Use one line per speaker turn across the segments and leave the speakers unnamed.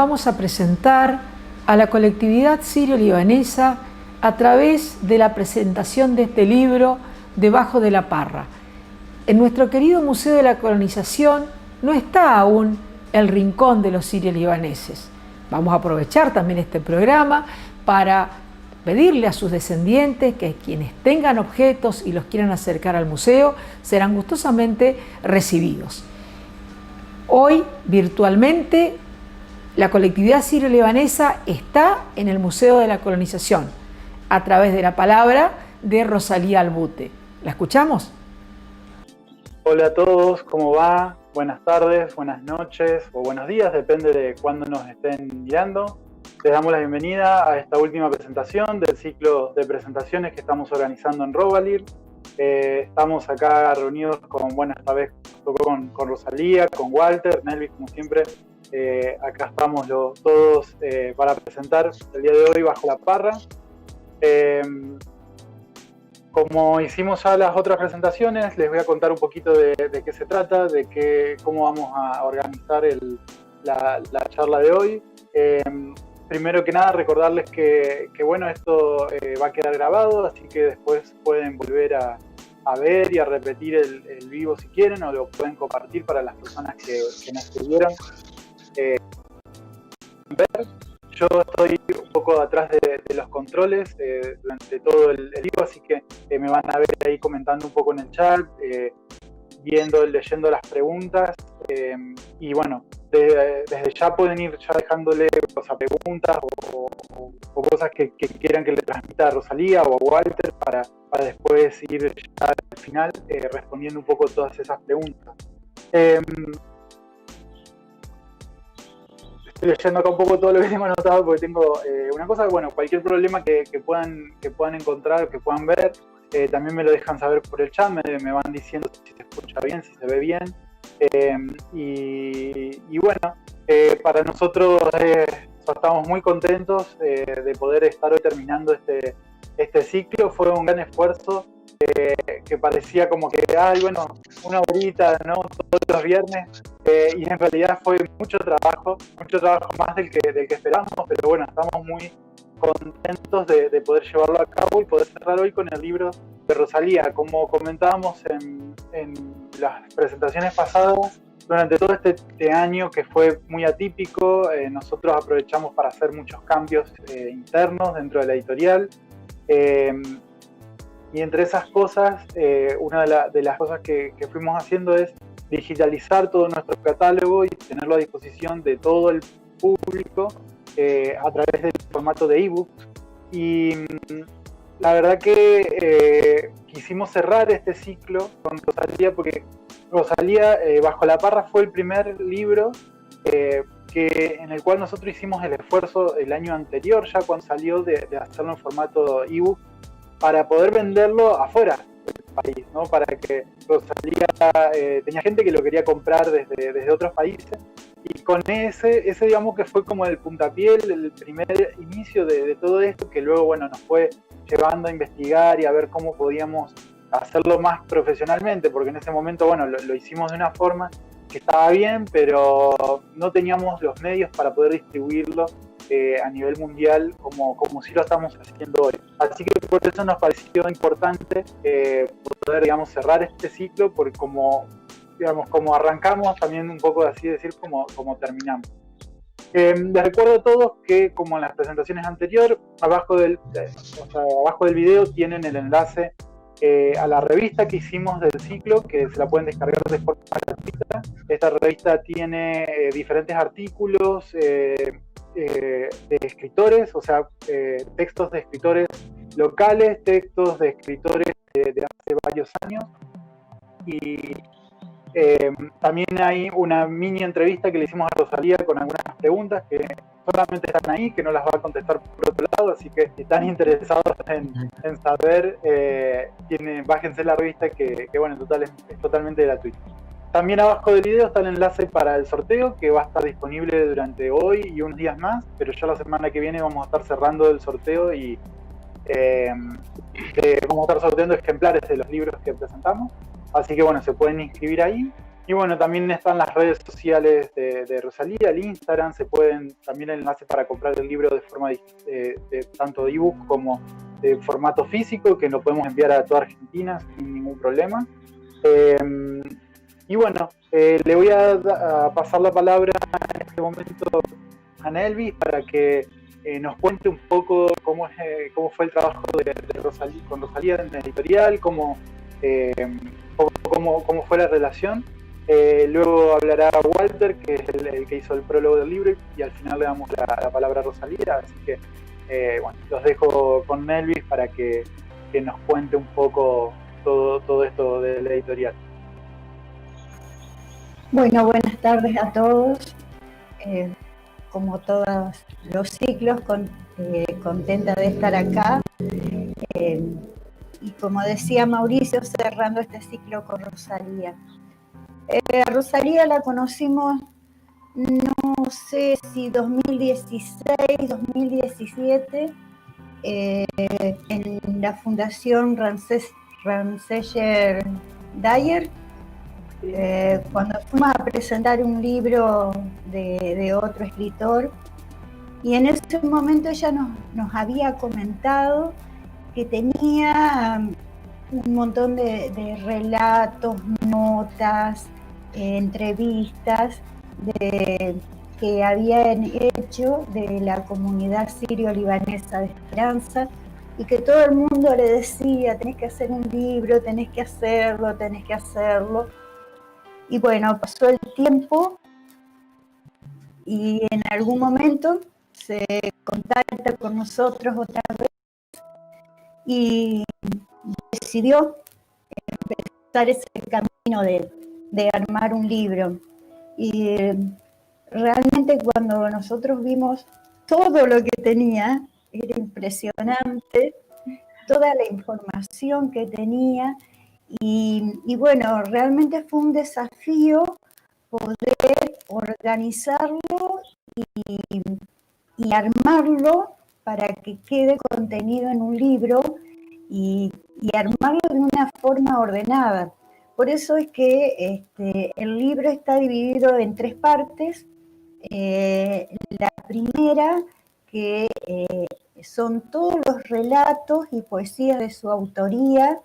vamos a presentar a la colectividad sirio-libanesa a través de la presentación de este libro, Debajo de la Parra. En nuestro querido Museo de la Colonización no está aún el rincón de los sirio-libaneses. Vamos a aprovechar también este programa para pedirle a sus descendientes que quienes tengan objetos y los quieran acercar al museo serán gustosamente recibidos. Hoy, virtualmente, la colectividad sirio-libanesa está en el Museo de la Colonización a través de la palabra de Rosalía Albute. ¿La escuchamos?
Hola a todos, ¿cómo va? Buenas tardes, buenas noches o buenos días, depende de cuándo nos estén mirando. Les damos la bienvenida a esta última presentación del ciclo de presentaciones que estamos organizando en Robalir. Estamos acá reunidos esta vez tocó con Rosalía, con Walter, Nelvis, como siempre. Acá estamos todos para presentar el día de hoy Bajo la Parra. Como hicimos ya las otras presentaciones, les voy a contar un poquito de qué se trata, cómo vamos a organizar la charla de hoy. Primero que nada, recordarles que bueno, esto va a quedar grabado, así que después pueden volver a ver y a repetir el vivo si quieren, o lo pueden compartir para las personas que nos estuvieron ver. Yo estoy un poco atrás de los controles durante todo el vivo, así que me van a ver ahí comentando un poco en el chat, leyendo las preguntas, y bueno, desde ya pueden ir ya dejándole preguntas o cosas que quieran que le transmita a Rosalía o a Walter para después ir ya al final respondiendo un poco todas esas preguntas. Estoy leyendo acá un poco todo lo que tengo anotado porque tengo una cosa, bueno, cualquier problema que puedan encontrar, que puedan ver, también me lo dejan saber por el chat, me van diciendo si se escucha bien, si se ve bien. Y bueno, para nosotros estamos muy contentos de poder estar hoy terminando este ciclo. Fue un gran esfuerzo que parecía como que, una horita, ¿no? Todos los viernes, y en realidad fue mucho trabajo más del que esperamos, pero bueno, estamos muy contentos de poder llevarlo a cabo y poder cerrar hoy con el libro de Rosalía. Como comentábamos en las presentaciones pasadas, durante todo este año que fue muy atípico, nosotros aprovechamos para hacer muchos cambios internos dentro de la editorial, y entre esas cosas, una de las cosas que fuimos haciendo es digitalizar todo nuestro catálogo y tenerlo a disposición de todo el público a través del formato de ebook. Y la verdad que quisimos cerrar este ciclo con Rosalía porque Rosalía, Bajo la Parra, fue el primer libro en el cual nosotros hicimos el esfuerzo el año anterior, ya cuando salió, de hacerlo en formato ebook para poder venderlo afuera del país, ¿no? Para que Rosalía tenía gente que lo quería comprar desde otros países, y con ese digamos que fue como el puntapié, el primer inicio de todo esto, que luego bueno nos fue llevando a investigar y a ver cómo podíamos hacerlo más profesionalmente, porque en ese momento bueno lo hicimos de una forma que estaba bien, pero no teníamos los medios para poder distribuirlo a nivel mundial como sí lo estamos haciendo hoy. Así que por eso nos pareció importante poder, digamos, cerrar este ciclo, porque como arrancamos, también un poco así decir como terminamos. Les recuerdo a todos que, como en las presentaciones anteriores, abajo del video tienen el enlace a la revista que hicimos del ciclo, que se la pueden descargar de forma gratuita. Esta revista tiene diferentes artículos de escritores, textos de escritores locales, textos de escritores de hace varios años, y también hay una mini entrevista que le hicimos a Rosalía con algunas preguntas que solamente están ahí, que no las va a contestar por otro lado, así que si están interesados en saber, bájense la revista que bueno, en total es totalmente gratuito. También abajo del video está el enlace para el sorteo, que va a estar disponible durante hoy y unos días más, pero ya la semana que viene vamos a estar cerrando el sorteo y vamos a estar sorteando ejemplares de los libros que presentamos. Así que bueno, se pueden inscribir ahí. Y bueno, también están las redes sociales de Rosalía, el Instagram, se pueden, también el enlace para comprar el libro de forma de tanto de ebook como de formato físico, que lo podemos enviar a toda Argentina sin ningún problema. Eh, y bueno, le voy a pasar la palabra en este momento a Nelvis para que nos cuente un poco cómo fue el trabajo de Rosalía, con Rosalía en la editorial, eh, cómo fue la relación. Luego hablará Walter, que es el que hizo el prólogo del libro, y al final le damos la palabra a Rosalía. Así que, bueno, los dejo con Nelvis para que nos cuente un poco todo esto de la editorial.
Bueno, buenas tardes a todos. Como todos los ciclos, contenta de estar acá. Y como decía Mauricio, cerrando este ciclo con Rosalía. Rosalía la conocimos, no sé si 2016, 2017, en la Fundación Ramseyer Dyer, cuando fuimos a presentar un libro de otro escritor, y en ese momento ella nos había comentado que tenía un montón de relatos, notas, entrevistas que habían hecho de la comunidad sirio-libanesa de Esperanza, y que todo el mundo le decía: tenés que hacer un libro, tenés que hacerlo, tenés que hacerlo. Y bueno, pasó el tiempo y en algún momento se contacta con nosotros otra vez y decidió empezar ese camino de armar un libro. Y realmente cuando nosotros vimos todo lo que tenía, era impresionante, toda la información que tenía, y bueno, realmente fue un desafío poder organizarlo y armarlo para que quede contenido en un libro y armarlo de una forma ordenada. Por eso es que el libro está dividido en 3 partes. La primera, que son todos los relatos y poesías de su autoría,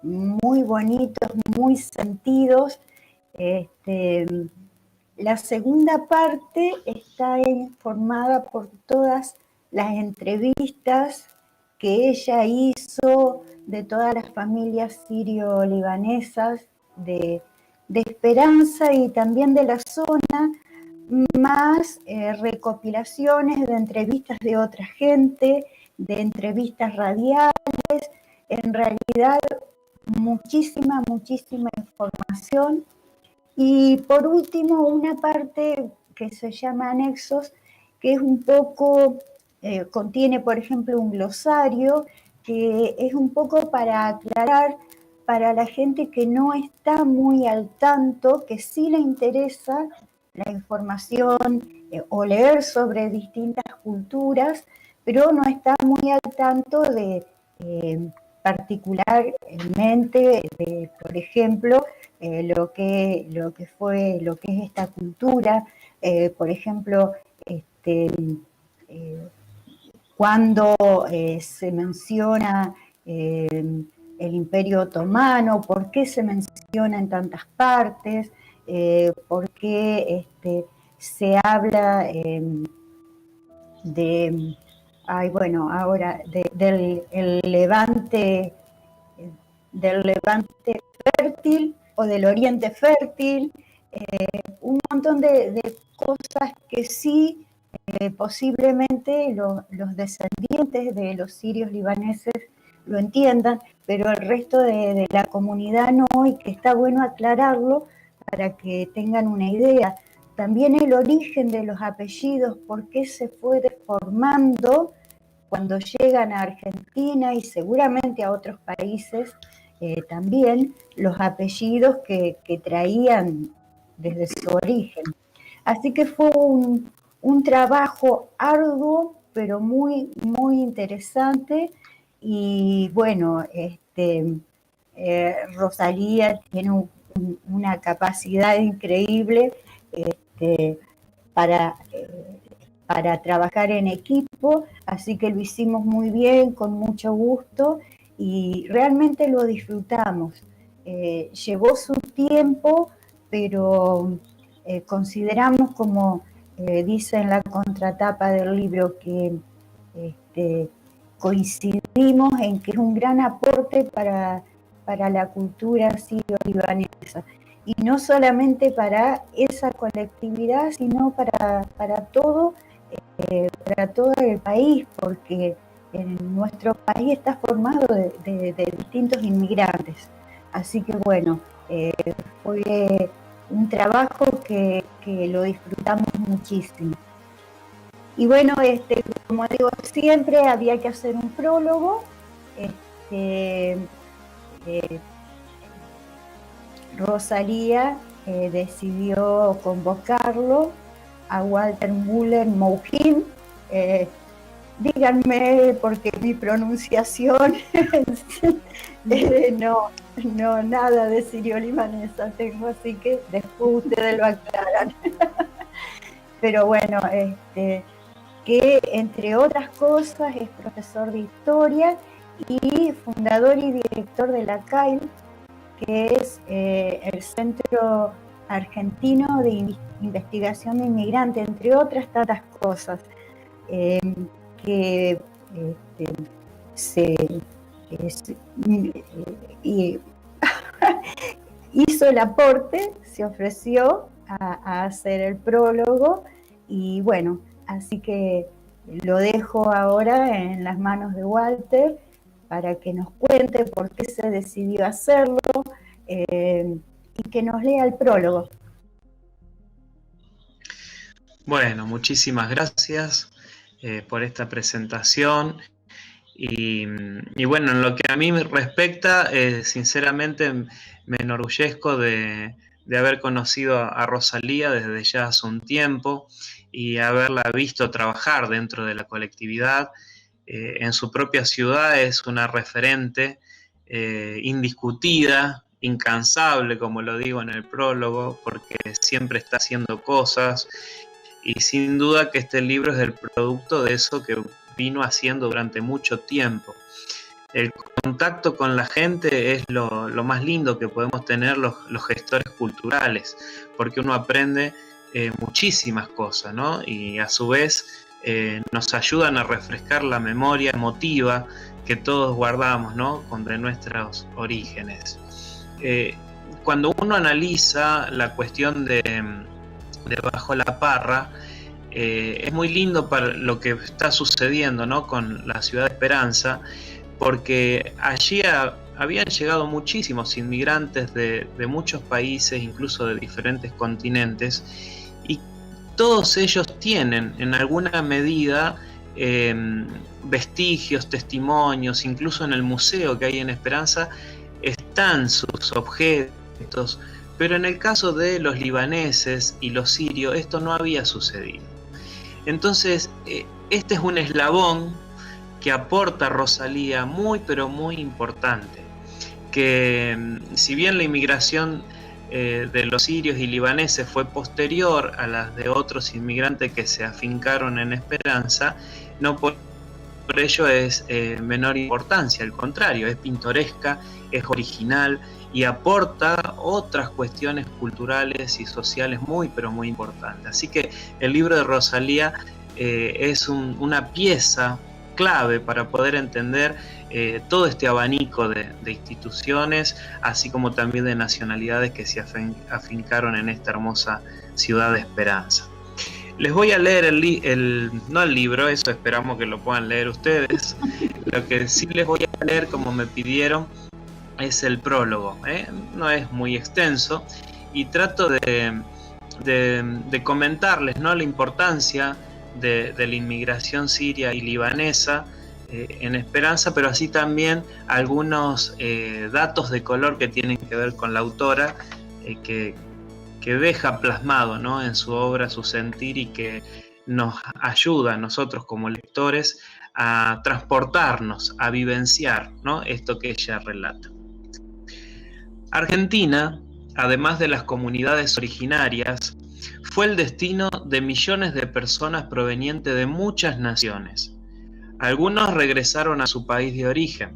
muy bonitos, muy sentidos. La segunda parte está formada por todas las entrevistas que ella hizo de todas las familias sirio-libanesas de Esperanza y también de la zona, más recopilaciones de entrevistas de otra gente, de entrevistas radiales. En realidad, muchísima información. Y por último, una parte que se llama anexos, que es un poco, contiene por ejemplo un glosario, que es un poco para aclarar para la gente que no está muy al tanto, que sí le interesa la información o leer sobre distintas culturas, pero no está muy al tanto de particularmente de, por ejemplo, lo que es esta cultura, por ejemplo, cuando se menciona el Imperio Otomano, por qué se menciona en tantas partes, por qué se habla del Levante fértil o del Oriente fértil, un montón de cosas que sí posiblemente los descendientes de los sirios libaneses lo entiendan, pero el resto de la comunidad no, y que está bueno aclararlo para que tengan una idea. También el origen de los apellidos, por qué se fue deformando cuando llegan a Argentina y seguramente a otros países también, los apellidos que traían desde su origen. Así que fue un trabajo arduo, pero muy interesante. Y bueno, Rosalía tiene una capacidad increíble para, para trabajar en equipo, así que lo hicimos muy bien, con mucho gusto, y realmente lo disfrutamos. Llevó su tiempo, pero consideramos, como dice en la contratapa del libro, que coincidimos en que es un gran aporte para la cultura sirio-libanesa. Y no solamente para esa colectividad, sino para todo el país, porque en nuestro país está formado de distintos inmigrantes. Así que bueno, fue un trabajo que lo disfrutamos muchísimo. Y bueno, como digo siempre, había que hacer un prólogo. Rosalía decidió convocarlo a Walter Müller Mohin. Díganme, porque mi pronunciación no, nada de sirio-libanesa tengo, así que después ustedes lo aclaran. Pero bueno, que entre otras cosas es profesor de historia y fundador y director de la CAIL, que es el Centro Argentino de Investigación de Inmigrantes, entre otras tantas cosas, que hizo el aporte, se ofreció a hacer el prólogo, y bueno, así que lo dejo ahora en las manos de Walter para que nos cuente por qué se decidió hacerlo, y que nos lea el prólogo.
Bueno, muchísimas gracias por esta presentación. Y bueno, en lo que a mí me respecta, sinceramente me enorgullezco de haber conocido a Rosalía desde ya hace un tiempo y haberla visto trabajar dentro de la colectividad. En su propia ciudad es una referente indiscutida, incansable, como lo digo en el prólogo, porque siempre está haciendo cosas, y sin duda que este libro es el producto de eso que vino haciendo durante mucho tiempo. El contacto con la gente es lo más lindo que podemos tener los gestores culturales, porque uno aprende muchísimas cosas, ¿no? Y a su vez nos ayudan a refrescar la memoria emotiva que todos guardamos, ¿no? De nuestros orígenes. Cuando uno analiza la cuestión de Bajo la Parra, es muy lindo para lo que está sucediendo, ¿no? Con la ciudad de Esperanza, porque allí habían llegado muchísimos inmigrantes de muchos países, incluso de diferentes continentes, y todos ellos tienen en alguna medida vestigios, testimonios, incluso en el museo que hay en Esperanza están sus objetos, pero en el caso de los libaneses y los sirios esto no había sucedido. Entonces, este es un eslabón que aporta Rosalía muy, pero muy importante, que si bien la inmigración de los sirios y libaneses fue posterior a las de otros inmigrantes que se afincaron en Esperanza, no por ello es menor importancia, al contrario, es pintoresca, es original y aporta otras cuestiones culturales y sociales muy, pero muy importantes. Así que el libro de Rosalía es una pieza clave para poder entender todo este abanico de instituciones, así como también de nacionalidades que se afincaron en esta hermosa ciudad de Esperanza. Les voy a leer no el libro, eso esperamos que lo puedan leer ustedes. Lo que sí les voy a leer, como me pidieron, es el prólogo, no es muy extenso, y trato de comentarles, ¿no?, la importancia de la inmigración siria y libanesa en Esperanza, pero así también algunos datos de color que tienen que ver con la autora, que deja plasmado, ¿no?, en su obra su sentir, y que nos ayuda a nosotros como lectores a transportarnos, a vivenciar, ¿no?, esto que ella relata. Argentina además de las comunidades originarias, fue el destino de millones de personas provenientes de muchas naciones. Algunos regresaron a su país de origen.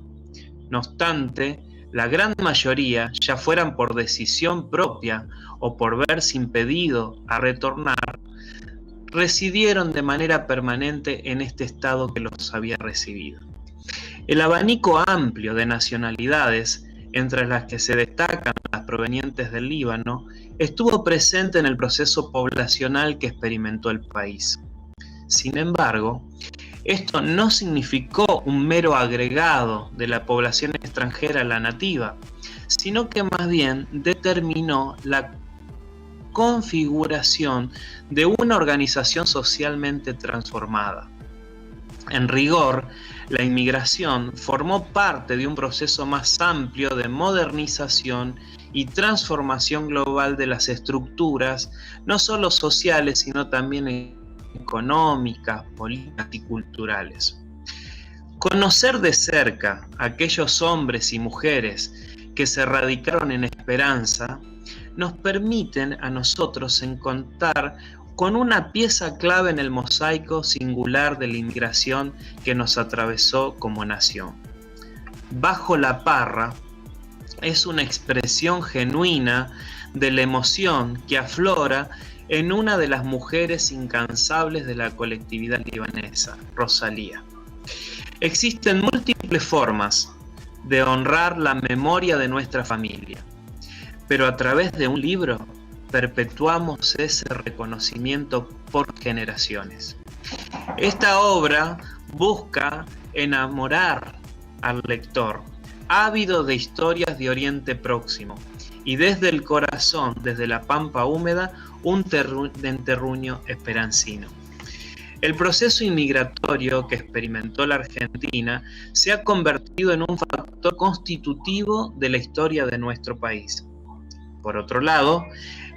No obstante, la gran mayoría, ya fueran por decisión propia o por verse impedido a retornar, residieron de manera permanente en este estado que los había recibido. El abanico amplio de nacionalidades, entre las que se destacan las provenientes del Líbano, estuvo presente en el proceso poblacional que experimentó el país. Sin embargo, esto no significó un mero agregado de la población extranjera a la nativa, sino que más bien determinó la configuración de una organización socialmente transformada. En rigor, la inmigración formó parte de un proceso más amplio de modernización y transformación global de las estructuras, no solo sociales, sino también económicas, políticas y culturales. Conocer de cerca a aquellos hombres y mujeres que se radicaron en Esperanza nos permiten a nosotros encontrar con una pieza clave en el mosaico singular de la inmigración que nos atravesó como nación. Bajo la Parra es una expresión genuina de la emoción que aflora en una de las mujeres incansables de la colectividad libanesa, Rosalía. Existen múltiples formas de honrar la memoria de nuestra familia, pero a través de un libro perpetuamos ese reconocimiento por generaciones. Esta obra busca enamorar al lector, ávido de historias de Oriente Próximo, y desde el corazón, desde la pampa húmeda, un terruño esperancino. El proceso inmigratorio que experimentó la Argentina se ha convertido en un factor constitutivo de la historia de nuestro país. Por otro lado,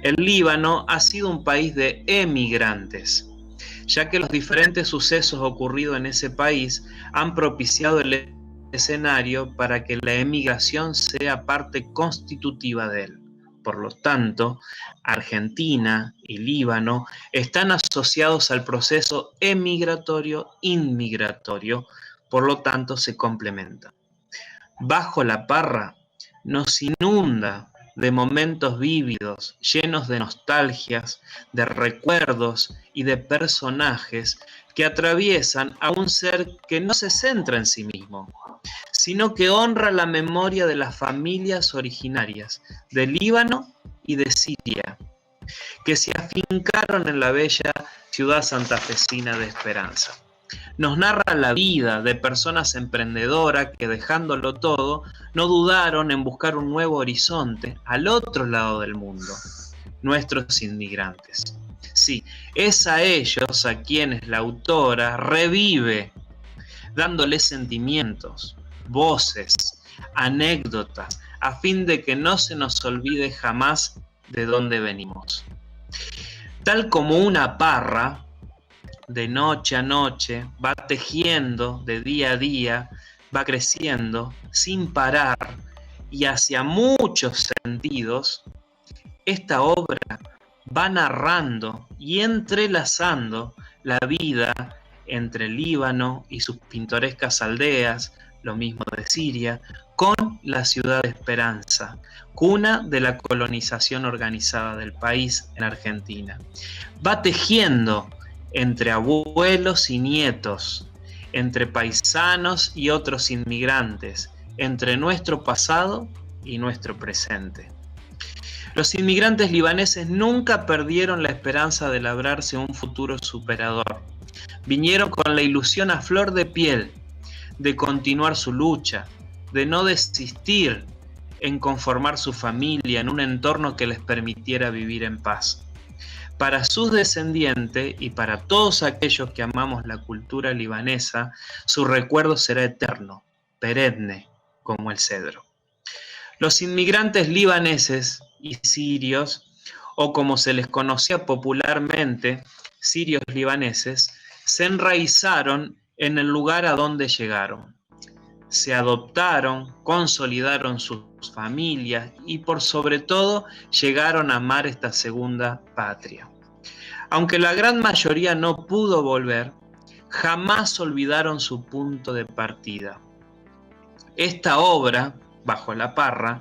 el Líbano ha sido un país de emigrantes, ya que los diferentes sucesos ocurridos en ese país han propiciado el escenario para que la emigración sea parte constitutiva de él. Por lo tanto, Argentina y Líbano están asociados al proceso emigratorio-inmigratorio, por lo tanto se complementan. Bajo la Parra nos inunda de momentos vívidos, llenos de nostalgias, de recuerdos y de personajes que atraviesan a un ser que no se centra en sí mismo, sino que honra la memoria de las familias originarias del Líbano y de Siria, que se afincaron en la bella ciudad santafesina de Esperanza. Nos narra la vida de personas emprendedoras que, dejándolo todo, no dudaron en buscar un nuevo horizonte al otro lado del mundo, nuestros inmigrantes. Sí, es a ellos a quienes la autora revive, dándoles sentimientos, voces, anécdotas, a fin de que no se nos olvide jamás de dónde venimos. Tal como una parra, de noche a noche, va tejiendo de día a día, va creciendo sin parar y hacia muchos sentidos, esta obra va narrando y entrelazando la vida entre el Líbano y sus pintorescas aldeas, lo mismo de Siria, con la ciudad de Esperanza, cuna de la colonización organizada del país en Argentina. Va tejiendo entre abuelos y nietos, entre paisanos y otros inmigrantes, entre nuestro pasado y nuestro presente. Los inmigrantes libaneses nunca perdieron la esperanza de labrarse un futuro superador. Vinieron con la ilusión a flor de piel de continuar su lucha, de no desistir en conformar su familia en un entorno que les permitiera vivir en paz. Para sus descendientes y para todos aquellos que amamos la cultura libanesa, su recuerdo será eterno, perenne, como el cedro. Los inmigrantes libaneses y sirios, o como se les conocía popularmente, sirios libaneses, se enraizaron en el lugar a donde llegaron. se adoptaron, consolidaron sus familias y por sobre todo llegaron a amar esta segunda patria. Aunque la gran mayoría no pudo volver, jamás olvidaron su punto de partida. Esta obra, Bajo la Parra,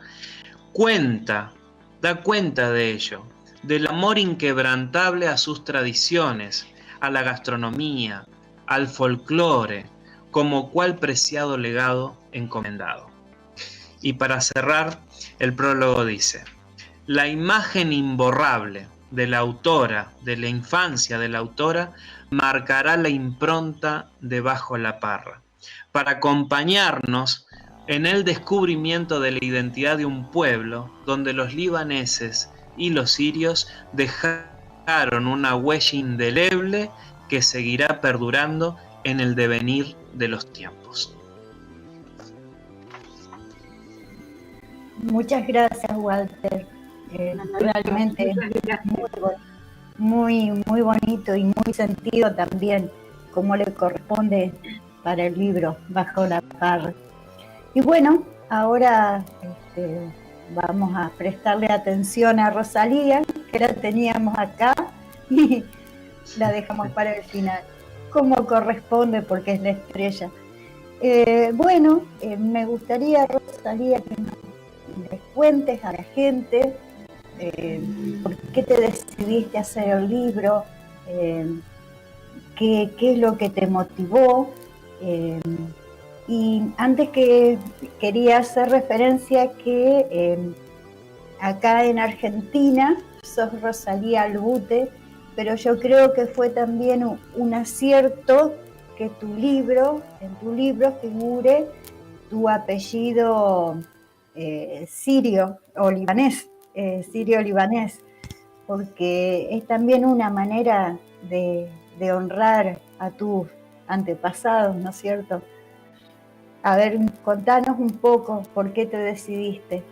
da cuenta de ello, del amor inquebrantable a sus tradiciones, a la gastronomía, al folclore, como cual preciado legado encomendado. Y para cerrar, el prólogo dice: la imagen imborrable de la autora, de la infancia de la autora, marcará la impronta de Bajo la Parra, para acompañarnos en el descubrimiento de la identidad de un pueblo donde los libaneses y los sirios dejaron una huella indeleble que seguirá perdurando en el devenir de los tiempos.
Muchas gracias, Walter. Realmente muy bonito y muy sentido también, como le corresponde para el libro Bajo la Parra. Y bueno, ahora vamos a prestarle atención a Rosalía, que la teníamos acá y la dejamos para el final, como corresponde porque es la estrella. Me gustaría, Rosalía, que les cuentes a la gente por qué te decidiste a hacer el libro, qué es lo que te motivó. Y antes que quería hacer referencia que acá en Argentina sos Rosalía Albute, pero yo creo que fue también un acierto que en tu libro figure tu apellido sirio o libanés, sirio-libanés, porque es también una manera de honrar a tus antepasados, ¿no es cierto? A ver, contanos un poco por qué te decidiste.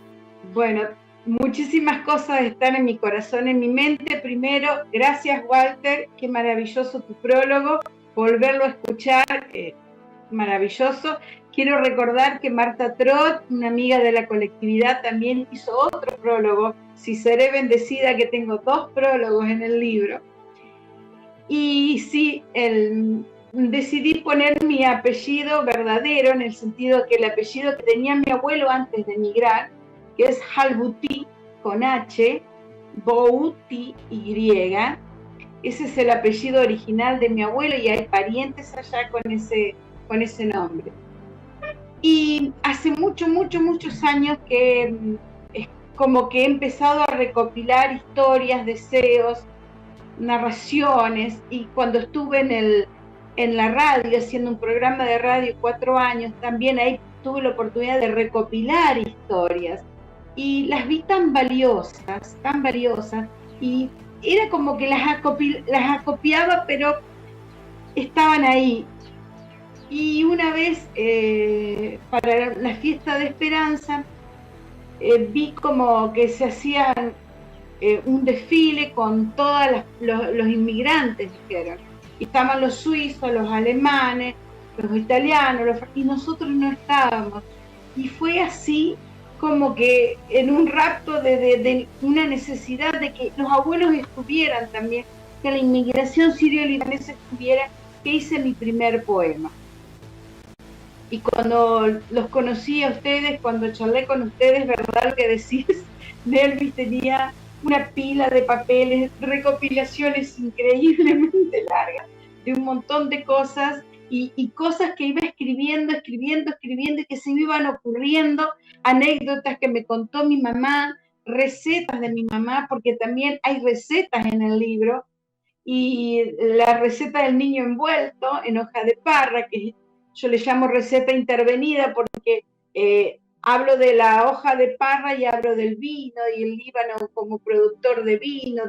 Bueno, muchísimas cosas están en mi corazón, en mi mente. Primero, gracias, Walter, qué maravilloso tu prólogo, volverlo a escuchar, maravilloso. Quiero recordar que Marta Trot, una amiga de la colectividad, también hizo otro prólogo. Si seré bendecida, que tengo 2 prólogos en el libro. Y sí, decidí poner mi apellido verdadero, en el sentido que el apellido que tenía mi abuelo antes de emigrar, que es Halbuti, con H, Bouti, Y. Ese es el apellido original de mi abuelo y hay parientes allá con ese nombre. Y hace muchos años que es como que he empezado a recopilar historias, deseos, narraciones, y cuando estuve en la radio, haciendo un programa de radio 4 años, también ahí tuve la oportunidad de recopilar historias, y las vi tan valiosas, y era como que las acopiaba, pero estaban ahí. Y una vez, para la fiesta de Esperanza, vi como que se hacían un desfile con todos los inmigrantes, dijeron. Y estaban los suizos, los alemanes, los italianos, y nosotros no estábamos. Y fue así como que en un rapto de una necesidad de que los abuelos estuvieran también, que la inmigración sirio-libanesa estuviera, que hice mi primer poema. Y cuando los conocí a ustedes, cuando charlé con ustedes, ¿verdad lo que decís? Nelvis tenía una pila de papeles, recopilaciones increíblemente largas, de un montón de cosas, y cosas que iba escribiendo, y que se me iban ocurriendo, anécdotas que me contó mi mamá, recetas de mi mamá, porque también hay recetas en el libro, y la receta del niño envuelto en hoja de parra, que yo le llamo receta intervenida porque hablo de la hoja de parra y hablo del vino y el Líbano como productor de vino,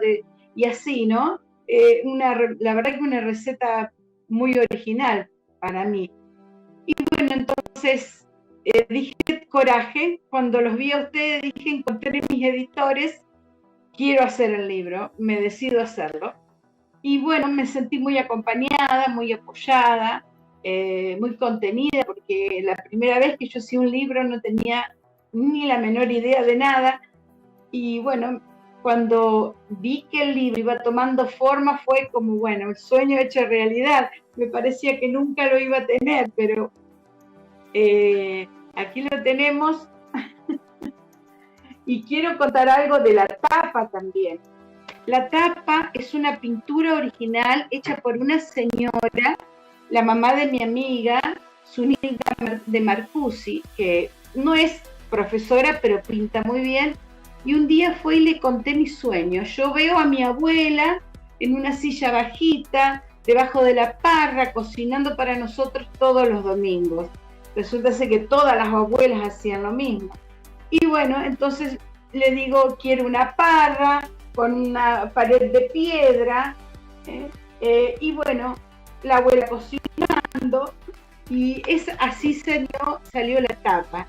y así, ¿no? La verdad que una receta muy original para mí. Y bueno, entonces dije coraje, cuando los vi a ustedes dije, encontré mis editores, quiero hacer el libro, me decido hacerlo. Y bueno, me sentí muy acompañada, muy apoyada. muy contenida, porque la primera vez que yo hacía un libro no tenía ni la menor idea de nada, y bueno, cuando vi que el libro iba tomando forma fue como, bueno, el sueño hecho realidad. Me parecía que nunca lo iba a tener, pero aquí lo tenemos. Y quiero contar algo de la tapa también. La tapa es una pintura original hecha por una señora, la mamá de mi amiga, Zunilda de Marcusi, que no es profesora, pero pinta muy bien. Y un día fue y le conté mi sueño. Yo veo a mi abuela en una silla bajita, debajo de la parra, cocinando para nosotros todos los domingos. Resulta ser que todas las abuelas hacían lo mismo. Y bueno, entonces le digo, quiero una parra con una pared de piedra. Y bueno, la abuela cocinando. Y así salió la tapa.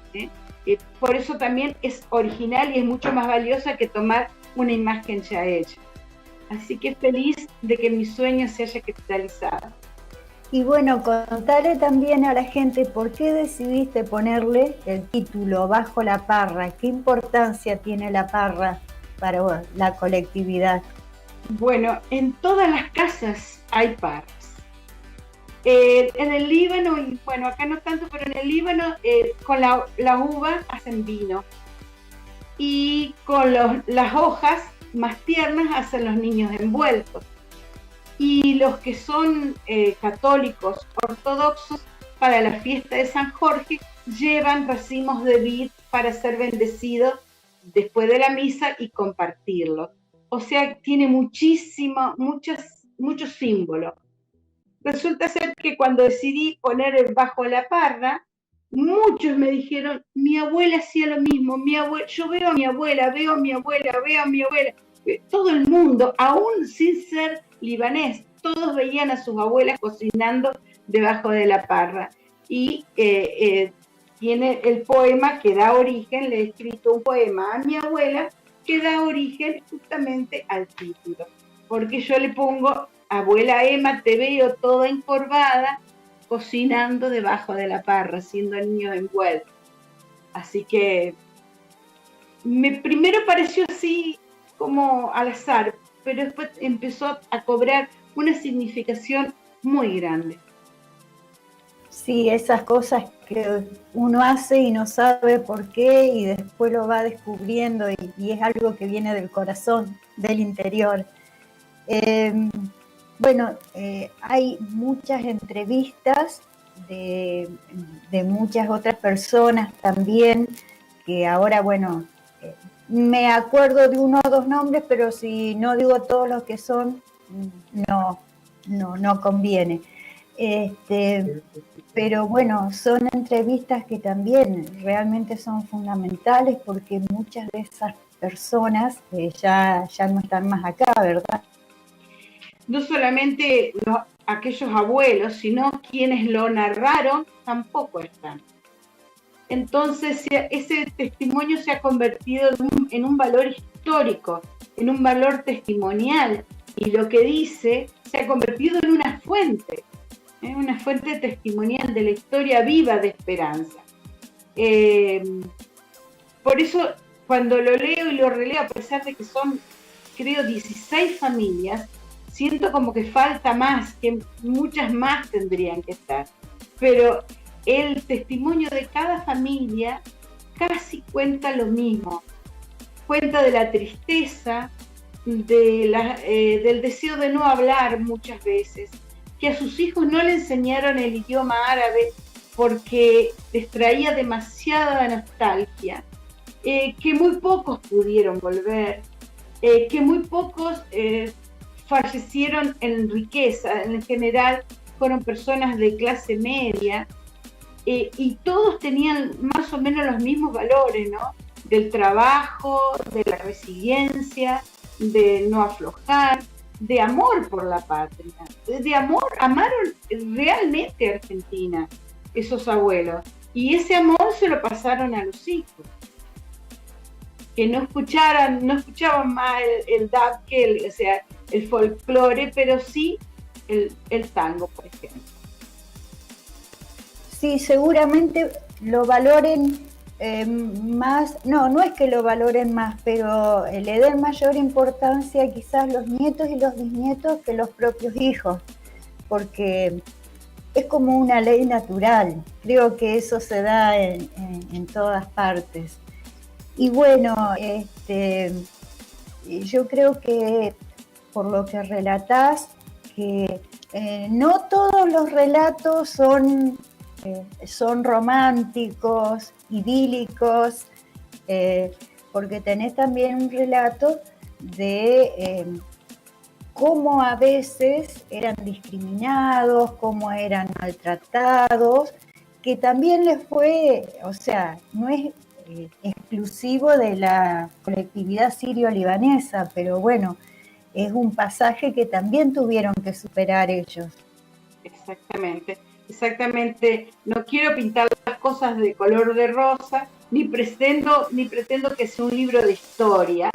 Por eso también es original y es mucho más valiosa que tomar una imagen ya hecha. Así que feliz de que mi sueño se haya cristalizado.
Y bueno, contale también a la gente por qué decidiste ponerle el título Bajo la Parra. ¿Qué importancia tiene la parra para la colectividad?
Bueno, en todas las casas hay parras. En el Líbano, y bueno, acá no tanto, pero en el Líbano con la uva hacen vino. Y con las hojas más tiernas hacen los niños envueltos. Y los que son católicos ortodoxos, para la fiesta de San Jorge, llevan racimos de vid para ser bendecidos después de la misa y compartirlo. O sea, tiene muchos símbolos. Resulta ser que cuando decidí poner Bajo la Parra, muchos me dijeron, mi abuela hacía lo mismo, yo veo a mi abuela. Todo el mundo, aún sin ser libanés, todos veían a sus abuelas cocinando debajo de la parra. Y tiene el poema que da origen, le he escrito un poema a mi abuela que da origen justamente al título. Porque yo le pongo, abuela Emma, te veo toda encorvada, cocinando debajo de la parra, siendo niño envuelto. Así que primero pareció así como al azar, pero después empezó a cobrar una significación muy grande.
Sí, esas cosas que uno hace y no sabe por qué y después lo va descubriendo y es algo que viene del corazón, del interior. Hay muchas entrevistas de muchas otras personas también, que ahora, me acuerdo de uno o dos nombres, pero si no digo todos los que son, no conviene. Pero bueno, son entrevistas que también realmente son fundamentales porque muchas de esas personas ya no están más acá, ¿verdad?
No solamente aquellos abuelos, sino quienes lo narraron tampoco están. Entonces ese testimonio se ha convertido en un valor histórico, en un valor testimonial, y lo que dice se ha convertido en una fuente testimonial de la historia viva de esperanza. Por eso cuando lo leo y lo releo, a pesar de que son, creo, 16 familias, siento como que falta más, que muchas más tendrían que estar. Pero el testimonio de cada familia casi cuenta lo mismo. Cuenta de la tristeza, del deseo de no hablar muchas veces, que a sus hijos no le enseñaron el idioma árabe porque les traía demasiada nostalgia, que muy pocos pudieron volver, que muy pocos fallecieron en riqueza, en general fueron personas de clase media, y todos tenían más o menos los mismos valores, ¿no? Del trabajo, de la resiliencia, de no aflojar, de amor por la patria, amaron realmente a Argentina, esos abuelos, y ese amor se lo pasaron a los hijos, que no escuchaban más el dab, el folclore, pero sí el tango, por ejemplo.
Sí, seguramente lo valoren más, no es que lo valoren más, pero le den mayor importancia quizás los nietos y los bisnietos que los propios hijos, porque es como una ley natural. Creo que eso se da en todas partes. Y bueno, yo creo que por lo que relatás, que no todos los relatos son románticos, idílicos, porque tenés también un relato de cómo a veces eran discriminados, cómo eran maltratados, que también les fue, o sea, no es exclusivo de la colectividad sirio-libanesa, pero bueno, es un pasaje que también tuvieron que superar ellos.
Exactamente, exactamente. No quiero pintar las cosas de color de rosa, ni pretendo que sea un libro de historia,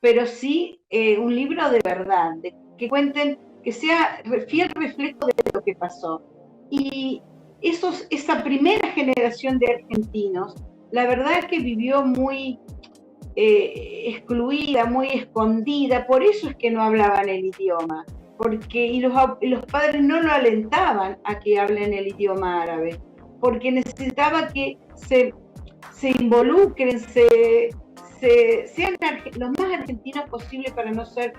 pero sí un libro de verdad, de que cuenten, que sea fiel reflejo de lo que pasó. Y esa primera generación de argentinos, la verdad es que vivió muy excluida, muy escondida, por eso es que no hablaban el idioma, y los padres no lo alentaban a que hablen el idioma árabe, porque necesitaba que se involucren, sean lo más argentinos posible para no ser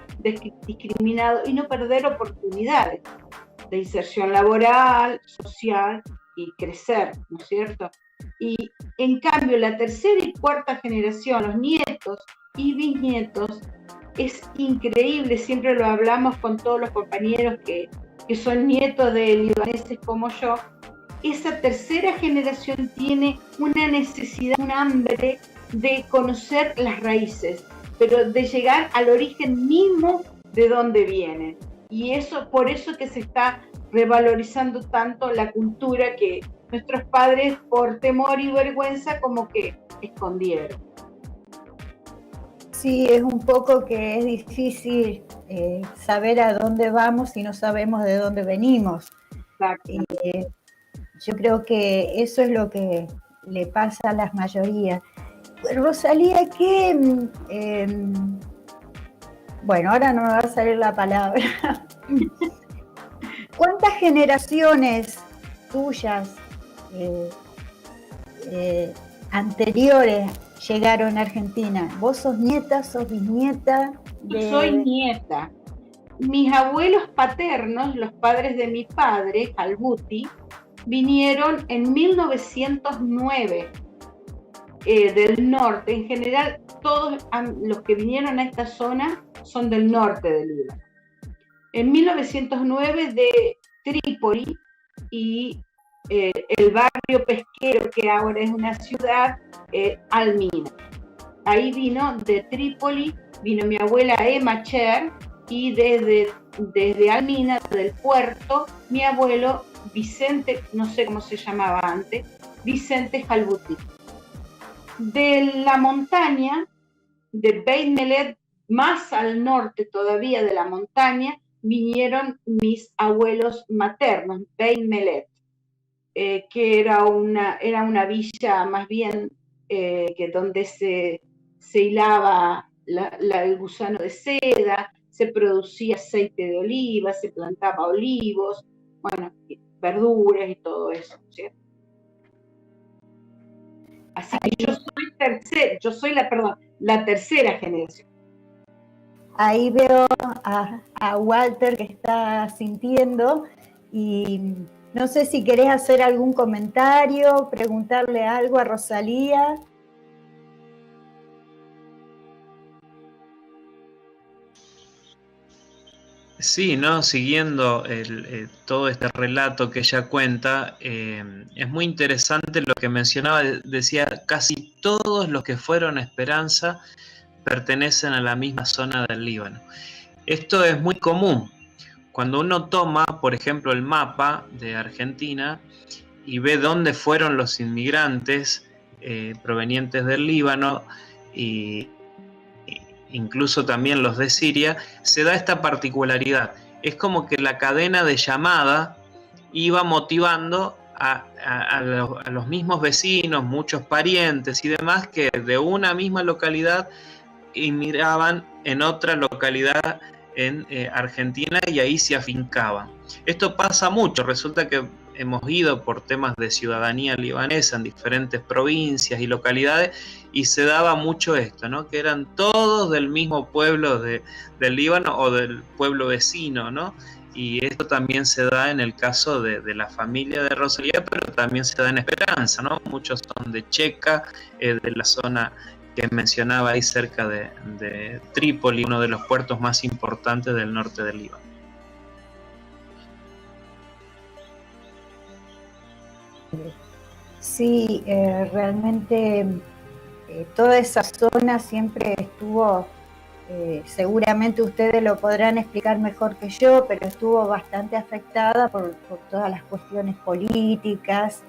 discriminados y no perder oportunidades de inserción laboral, social y crecer, ¿no es cierto? Y en cambio la tercera y cuarta generación, los nietos y bisnietos, es increíble, siempre lo hablamos con todos los compañeros que son nietos de libaneses como yo. Esa tercera generación tiene una necesidad, un hambre de conocer las raíces, pero de llegar al origen mismo de donde vienen. Y por eso que se está revalorizando tanto la cultura que nuestros padres, por temor y vergüenza, como que escondieron.
Sí, es un poco que es difícil saber a dónde vamos si no sabemos de dónde venimos. Yo creo que eso es lo que le pasa a las mayorías. Rosalía, bueno, ahora no me va a salir la palabra. ¿Cuántas generaciones tuyas anteriores llegaron a Argentina? ¿Vos sos nieta, sos bisnieta?
Soy nieta. Mis abuelos paternos, los padres de mi padre, Calbuti, vinieron en 1909 del norte. En general, todos los que vinieron a esta zona son del norte del Líbano. En 1909 de Trípoli y el barrio pesquero, que ahora es una ciudad, Almina. Ahí vino de Trípoli, vino mi abuela Emma Cher, y desde Almina, del puerto, mi abuelo Vicente, no sé cómo se llamaba antes, Vicente Jalbuti. De la montaña, de Beit Melet, más al norte todavía de la montaña, vinieron mis abuelos maternos, Beit Melet, que era una villa más bien que donde se hilaba el gusano de seda, se producía aceite de oliva, se plantaba olivos, bueno, verduras y todo eso, ¿cierto? Así que yo soy la tercera generación.
Ahí veo a Walter que está sintiendo, y no sé si querés hacer algún comentario, preguntarle algo a Rosalía.
Sí, ¿no? Siguiendo todo este relato que ella cuenta, es muy interesante lo que mencionaba. Decía, casi todos los que fueron a Esperanza pertenecen a la misma zona del Líbano. Esto es muy común. Cuando uno toma, por ejemplo, el mapa de Argentina y ve dónde fueron los inmigrantes provenientes del Líbano y incluso también los de Siria, se da esta particularidad. Es como que la cadena de llamada iba motivando a los mismos vecinos, muchos parientes y demás, que de una misma localidad inmigraban en otra localidad en Argentina y ahí se afincaban. Esto pasa mucho, resulta que hemos ido por temas de ciudadanía libanesa en diferentes provincias y localidades y se daba mucho esto, ¿no? Que eran todos del mismo pueblo del Líbano o del pueblo vecino, ¿no? Y esto también se da en el caso de la familia de Rosalía, pero también se da en Esperanza, ¿no? Muchos son de Checa, de la zona que mencionaba ahí cerca de Trípoli, uno de los puertos más importantes del norte del Líbano.
Sí, realmente toda esa zona siempre estuvo, seguramente ustedes lo podrán explicar mejor que yo, pero estuvo bastante afectada por todas las cuestiones políticas,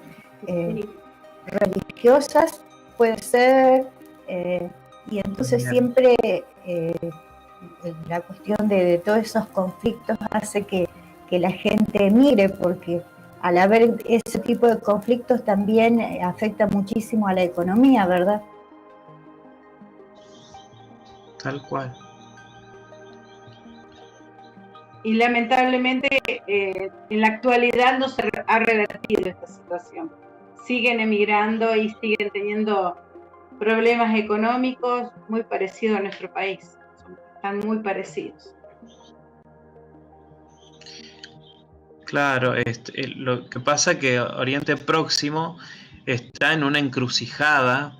religiosas, puede ser, y entonces siempre la cuestión de todos esos conflictos hace que la gente emigre, porque al haber ese tipo de conflictos también afecta muchísimo a la economía, ¿verdad?
Tal cual.
Y lamentablemente en la actualidad no se ha revertido esta situación. Siguen emigrando y siguen teniendo problemas económicos muy parecidos a nuestro país. Están muy parecidos.
Claro, lo que pasa es que Oriente Próximo está en una encrucijada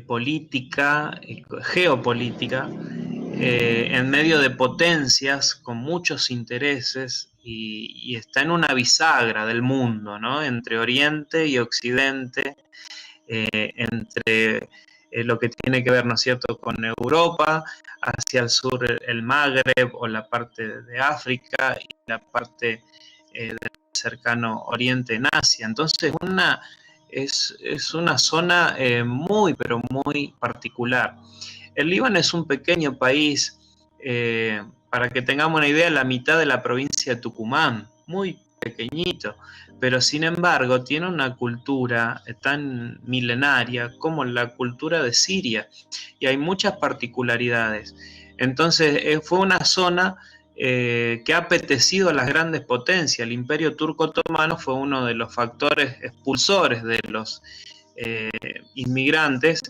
política, geopolítica, en medio de potencias con muchos intereses y está en una bisagra del mundo, ¿no? Entre Oriente y Occidente, entre lo que tiene que ver, ¿no es cierto?, con Europa, hacia el sur el Magreb o la parte de África y la parte del cercano Oriente en Asia. Entonces es una zona muy, pero muy particular. El Líbano es un pequeño país, para que tengamos una idea, la mitad de la provincia de Tucumán, muy pequeñito, pero sin embargo tiene una cultura tan milenaria como la cultura de Siria, y hay muchas particularidades. Entonces fue una zona que ha apetecido a las grandes potencias. El Imperio Turco Otomano fue uno de los factores expulsores de los inmigrantes,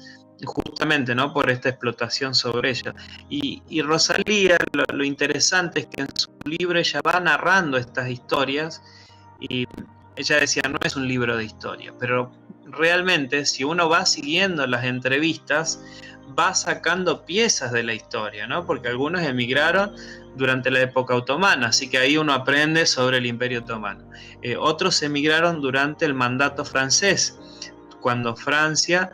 justamente, ¿no?, por esta explotación sobre ellos. Y Rosalía, lo interesante es que en su libro ella va narrando estas historias, y ella decía, no es un libro de historia, pero realmente si uno va siguiendo las entrevistas, va sacando piezas de la historia, ¿no? Porque algunos emigraron durante la época otomana, así que ahí uno aprende sobre el Imperio Otomano. Otros emigraron durante el mandato francés, cuando Francia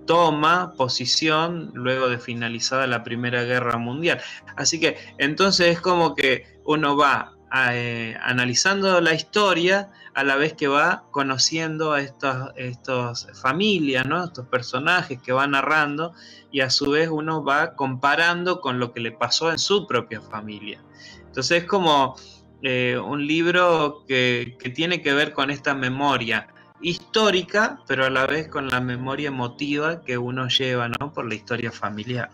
toma posición luego de finalizada la Primera Guerra Mundial. Así que entonces es como que uno va analizando la historia a la vez que va conociendo a estos familias, ¿no?, estos personajes que va narrando, y a su vez uno va comparando con lo que le pasó en su propia familia. Entonces es como un libro que tiene que ver con esta memoria histórica, pero a la vez con la memoria emotiva que uno lleva, ¿no?, por la historia familiar.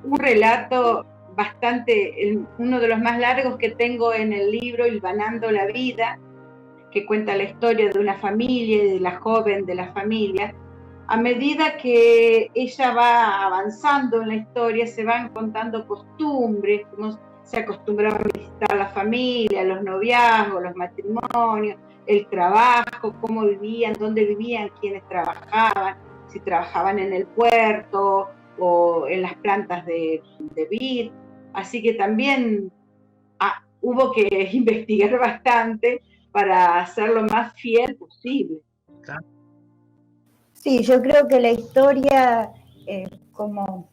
Un relato uno de los más largos que tengo en el libro, Hilvanando la Vida, que cuenta la historia de una familia y de la joven de la familia. A medida que ella va avanzando en la historia, se van contando costumbres, cómo se acostumbraba a visitar a la familia, los noviazgos, los matrimonios, el trabajo, cómo vivían, dónde vivían, quiénes trabajaban, si trabajaban en el puerto o en las plantas de vid. Así que también hubo que investigar bastante para hacerlo más fiel posible.
Sí, yo creo que la historia, como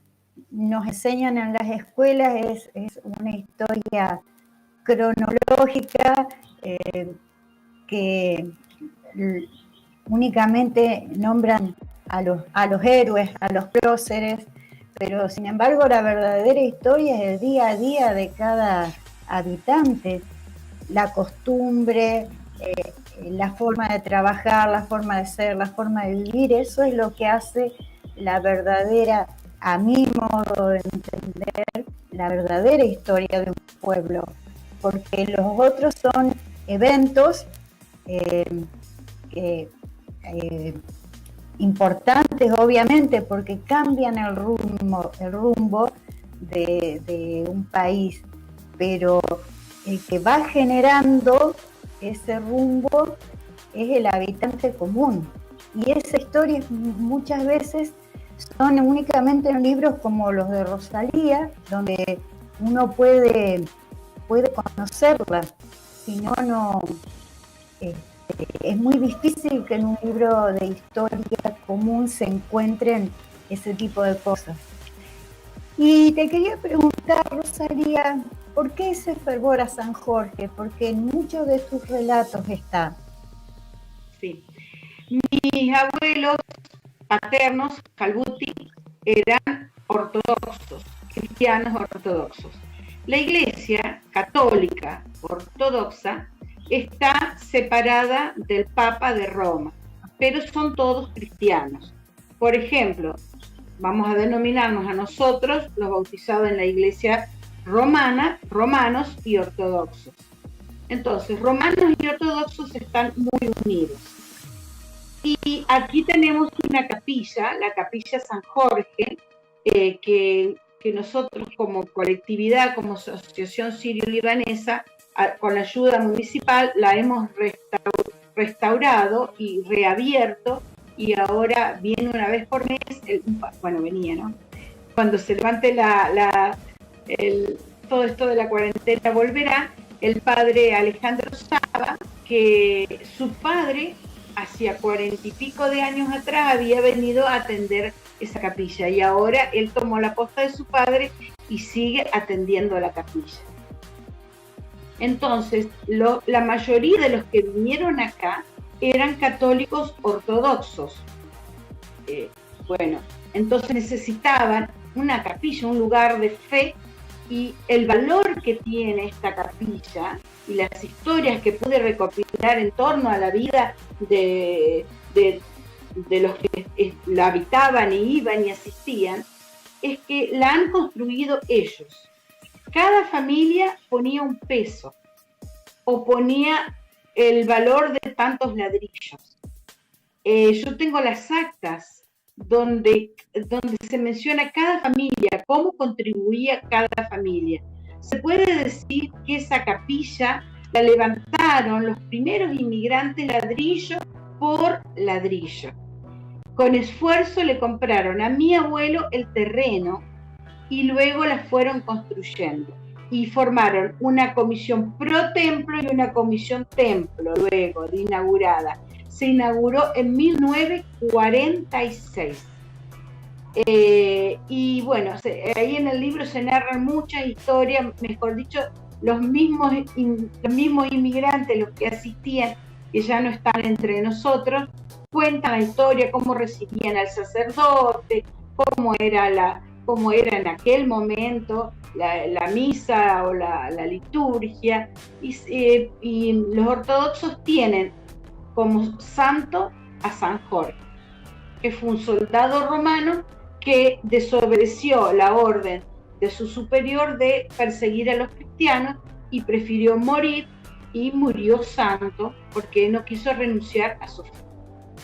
nos enseñan en las escuelas, es una historia cronológica que únicamente nombran a los héroes, a los próceres, pero sin embargo la verdadera historia es el día a día de cada habitante, la costumbre, la forma de trabajar, la forma de ser, la forma de vivir, eso es lo que hace la verdadera, a mi modo de entender, la verdadera historia de un pueblo, porque los otros son eventos importantes, obviamente, porque cambian el rumbo de un país, pero el que va generando ese rumbo es el habitante común. Y esas historias muchas veces son únicamente en libros como los de Rosalía, donde uno puede conocerla, si no, es muy difícil que en un libro de historia común se encuentren ese tipo de cosas. Y te quería preguntar, Rosalía, ¿por qué ese fervor a San Jorge? Porque en muchos de tus relatos está.
Sí. Mis abuelos paternos, Calbuti, eran ortodoxos, cristianos ortodoxos. La Iglesia católica ortodoxa está separada del Papa de Roma, pero son todos cristianos. Por ejemplo, vamos a denominarnos a nosotros los bautizados en la Iglesia romana, romanos y ortodoxos. Entonces, romanos y ortodoxos están muy unidos. Y aquí tenemos una capilla, la capilla San Jorge, que nosotros como colectividad, como asociación sirio-libanesa, con la ayuda municipal, la hemos restaurado y reabierto, y ahora viene una vez por mes, venía, ¿no? Cuando se levante todo esto de la cuarentena volverá, el padre Alejandro Saba, que su padre hacía 40 y pico de años atrás había venido a atender esa capilla, y ahora él tomó la posta de su padre y sigue atendiendo la capilla. Entonces, la mayoría de los que vinieron acá eran católicos ortodoxos. Entonces necesitaban una capilla, un lugar de fe, y el valor que tiene esta capilla y las historias que pude recopilar en torno a la vida de los que la habitaban y iban y asistían, es que la han construido ellos. Cada familia ponía un peso o ponía el valor de tantos ladrillos. Yo tengo las actas donde se menciona cada familia, cómo contribuía cada familia. Se puede decir que esa capilla la levantaron los primeros inmigrantes ladrillo por ladrillo. Con esfuerzo le compraron a mi abuelo el terreno y luego la fueron construyendo. Y formaron una comisión pro templo y una comisión templo luego de inaugurada. Se inauguró en 1946. Y bueno, ahí en el libro se narran muchas historias, mejor dicho, los mismos inmigrantes, los que asistían, que ya no están entre nosotros, cuentan la historia, cómo recibían al sacerdote, cómo era en aquel momento la misa o la liturgia, y los ortodoxos tienen como santo a San Jorge, que fue un soldado romano que desobedeció la orden de su superior de perseguir a los cristianos y prefirió morir, y murió santo porque no quiso renunciar a su fe.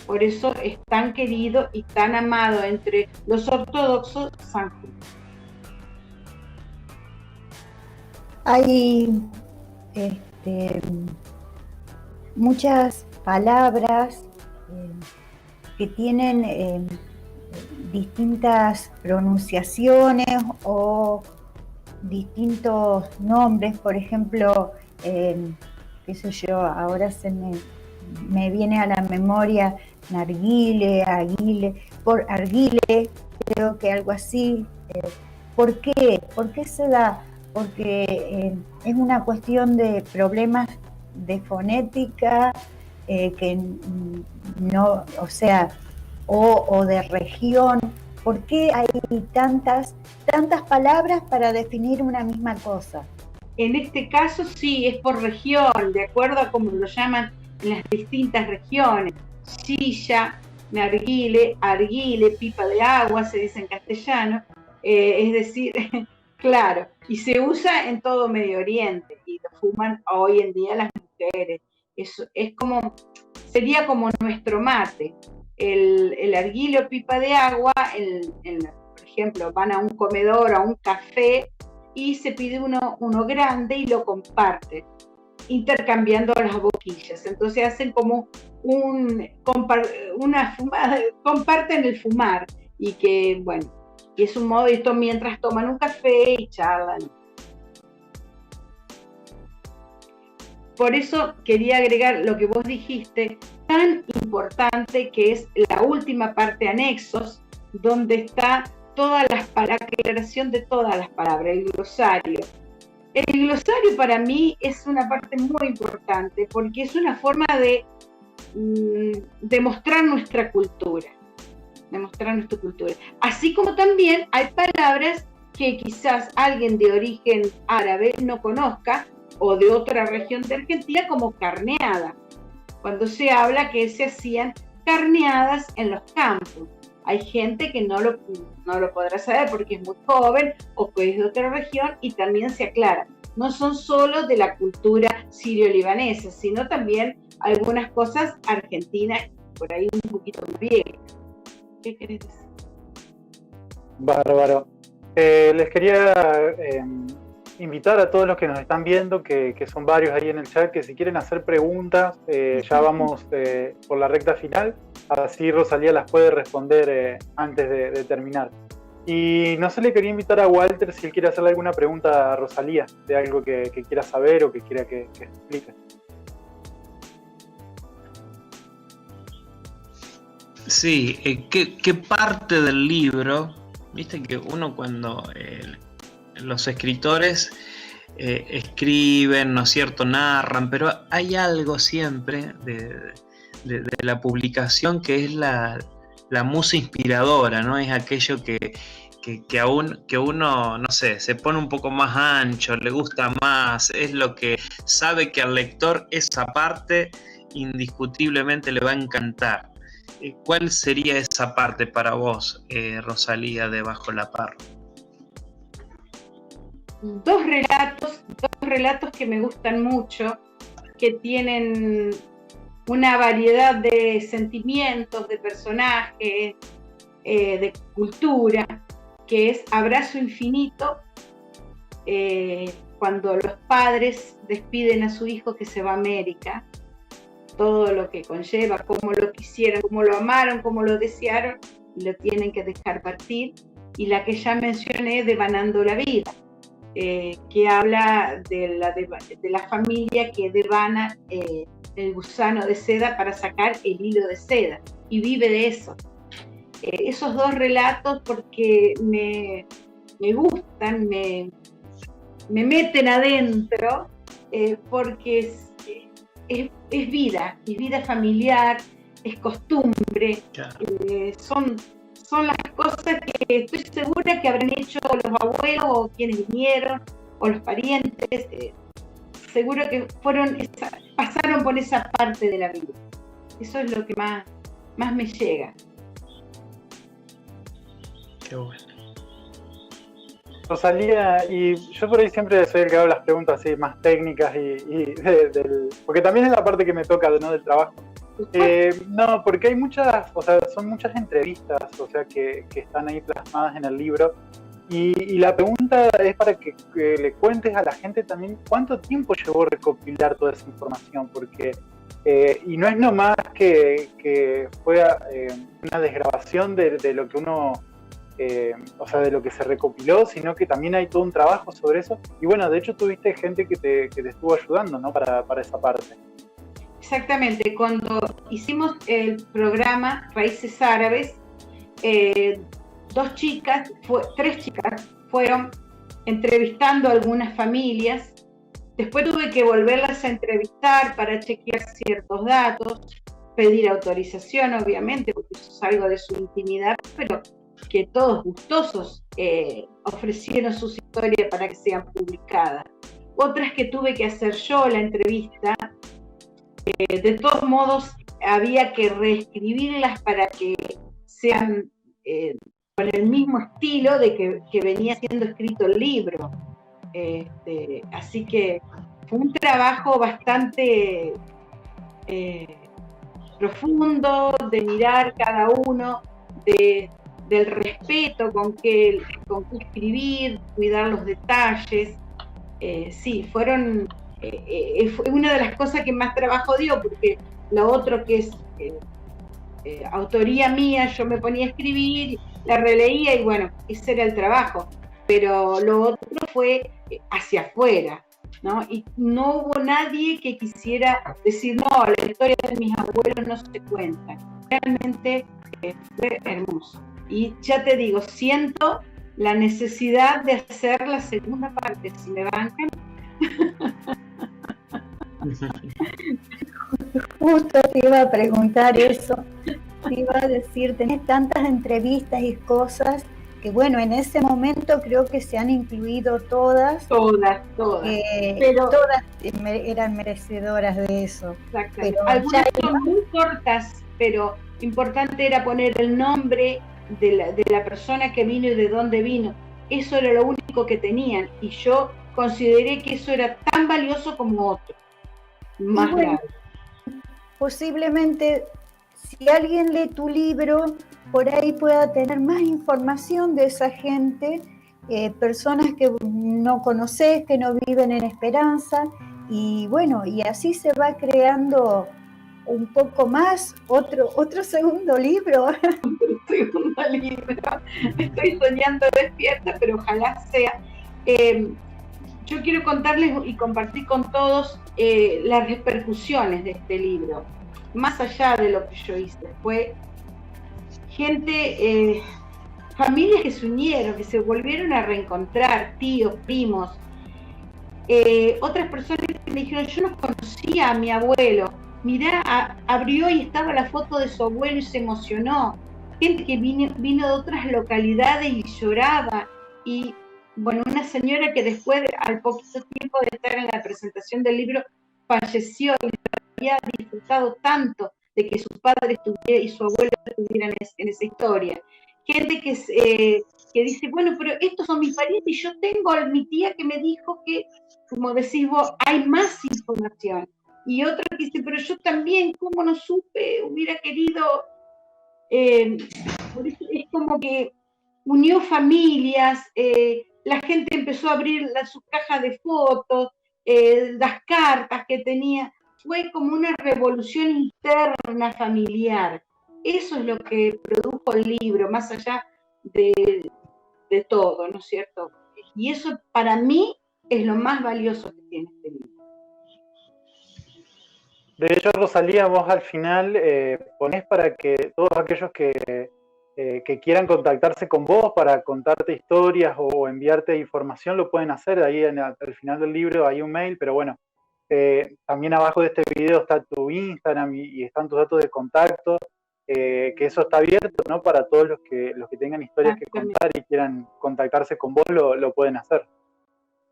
Por eso es tan querido y tan amado entre los ortodoxos San Jorge.
Hay muchas palabras que tienen distintas pronunciaciones o distintos nombres. Por ejemplo, qué sé yo, ahora se me viene a la memoria narguile, arguile, creo que algo así. ¿Por qué? ¿Por qué se da? Porque es una cuestión de problemas de fonética, que no, o sea, o de región. ¿Por qué hay tantas palabras para definir una misma cosa?
En este caso sí, es por región, de acuerdo a cómo lo llaman en las distintas regiones. Silla, narguile, arguile, pipa de agua, se dice en castellano, es decir, claro, y se usa en todo Medio Oriente, y lo fuman hoy en día las mujeres. Sería como nuestro mate. El arguile o pipa de agua, por ejemplo, van a un comedor, a un café, y se pide uno grande y lo comparten, intercambiando las boquillas. Entonces hacen como una fumada, comparten el fumar, y que, bueno, y es un modo, esto mientras toman un café y charlan. Por eso quería agregar lo que vos dijiste, tan importante, que es la última parte, anexos, donde está la aclaración de todas las palabras, el glosario. El glosario para mí es una parte muy importante, porque es una forma de demostrar nuestra cultura. Así como también hay palabras que quizás alguien de origen árabe no conozca, o de otra región de Argentina, como carneada. Cuando se habla que se hacían carneadas en los campos. Hay gente que no lo podrá saber porque es muy joven o que es de otra región, y también se aclara. No son solo de la cultura sirio-libanesa, sino también algunas cosas argentinas, por ahí un poquito más viejas. ¿Qué querés decir?
Bárbaro. Les quería invitar a todos los que nos están viendo, que son varios ahí en el chat, que si quieren hacer preguntas, ya vamos por la recta final, así Rosalía las puede responder antes de terminar. Y no sé, le quería invitar a Walter si él quiere hacerle alguna pregunta a Rosalía, de algo que quiera saber o que quiera que explique.
Sí, ¿qué parte del libro? Viste que uno cuando los escritores escriben, ¿no es cierto?, narran, pero hay algo siempre de la publicación que es la musa inspiradora, ¿no? Es aquello que uno, no sé, se pone un poco más ancho, le gusta más, es lo que sabe que al lector esa parte indiscutiblemente le va a encantar. ¿Cuál sería esa parte para vos, Rosalía, de Bajo la Parra?
Dos relatos que me gustan mucho, que tienen una variedad de sentimientos, de personajes, de cultura, que es Abrazo Infinito, cuando los padres despiden a su hijo que se va a América, todo lo que conlleva, cómo lo quisieron, cómo lo amaron, cómo lo desearon, y lo tienen que dejar partir. Y la que ya mencioné, Devanando la Vida, que habla de la familia que devana el gusano de seda para sacar el hilo de seda, y vive de eso. Esos dos relatos, porque me gustan, me meten adentro, porque es vida familiar, es costumbre, son las cosas que estoy segura que habrán hecho los abuelos o quienes vinieron, o los parientes, seguro que pasaron por esa parte de la vida. Eso es lo que más me llega.
Qué bueno.
Rosalía, y yo por ahí siempre soy el que hago las preguntas así más técnicas porque también es la parte que me toca, ¿no?, del trabajo. No, porque hay son muchas entrevistas, que están ahí plasmadas en el libro, y la pregunta es para que le cuentes a la gente también cuánto tiempo llevó recopilar toda esa información, porque y no es nomás que fue una desgrabación de lo que uno de lo que se recopiló, sino que también hay todo un trabajo sobre eso. Y bueno, de hecho tuviste gente que te estuvo ayudando, ¿no?, para esa parte.
Exactamente, cuando hicimos el programa Raíces Árabes, tres chicas fueron entrevistando a algunas familias. Después tuve que volverlas a entrevistar para chequear ciertos datos, pedir autorización, obviamente, porque eso es algo de su intimidad, pero que todos gustosos ofrecieron sus historias para que sean publicadas. Otras que tuve que hacer yo la entrevista, de todos modos había que reescribirlas para que sean con el mismo estilo de que venía siendo escrito el libro. Así que fue un trabajo bastante profundo, de mirar cada uno, del respeto con que escribir, cuidar los detalles. Sí, fue una de las cosas que más trabajo dio, porque lo otro que es autoría mía, yo me ponía a escribir, la releía y bueno, ese era el trabajo, pero lo otro fue hacia afuera, ¿no? Y no hubo nadie que quisiera decir, no, la historia de mis abuelos no se cuenta. Realmente fue hermoso. Y ya te digo, siento la necesidad de hacer la segunda parte, si me bancan.
Justo te iba a preguntar eso, te iba a decir, tenés tantas entrevistas y cosas que bueno, en ese momento creo que se han incluido todas. Pero todas eran merecedoras de eso.
Exactamente. Algunas son muy cortas, pero importante era poner el nombre de la persona que vino y de dónde vino. Eso era lo único que tenían y yo consideré que eso era tan valioso como otro. Más
bueno, posiblemente si alguien lee tu libro, por ahí pueda tener más información de esa gente, personas que no conoces, que no viven en Esperanza, y bueno, y así se va creando un poco más otro segundo libro.
Otro segundo libro. Estoy soñando despierta, pero ojalá sea. Yo quiero contarles y compartir con todos las repercusiones de este libro. Más allá de lo que yo hice, fue gente, familias que se unieron, que se volvieron a reencontrar, tíos, primos, otras personas que me dijeron, yo no conocía a mi abuelo, mirá, abrió y estaba la foto de su abuelo y se emocionó, gente que vino de otras localidades y lloraba, y bueno, una señora que después, al poquito tiempo de estar en la presentación del libro, falleció y había disfrutado tanto de que sus padres y su abuelo estuvieran en esa historia. Gente que dice, bueno, pero estos son mis parientes y yo tengo a mi tía que me dijo que, como decís vos, hay más información. Y otro que dice, pero yo también, ¿cómo no supe? Hubiera querido... por eso es como que unió familias, la gente empezó a abrir sus cajas de fotos, las cartas que tenía, fue como una revolución interna familiar. Eso es lo que produjo el libro, más allá de todo, ¿no es cierto? Y eso para mí es lo más valioso que tiene este libro.
De hecho, Rosalía, vos al final ponés para que todos aquellos que quieran contactarse con vos para contarte historias o enviarte información lo pueden hacer. Ahí al final del libro hay un mail, pero bueno, también abajo de este video está tu Instagram y están tus datos de contacto, que eso está abierto, ¿no? Para todos los que tengan historias que contar y quieran contactarse con vos, lo pueden hacer.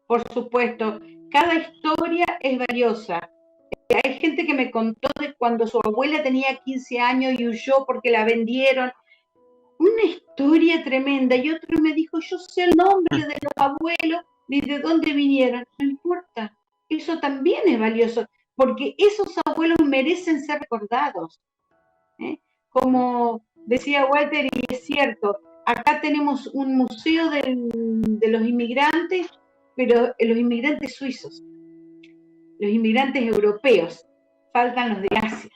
Por supuesto, cada historia es valiosa. Hay gente que me contó de cuando su abuela tenía 15 años y huyó porque la vendieron. Una historia tremenda. Y otro me dijo, yo sé el nombre de los abuelos y de dónde vinieron. No importa. Eso también es valioso, porque esos abuelos merecen ser recordados. Como decía Walter, y es cierto, acá tenemos un museo de los inmigrantes, pero los inmigrantes suizos, los inmigrantes europeos, faltan los de Asia.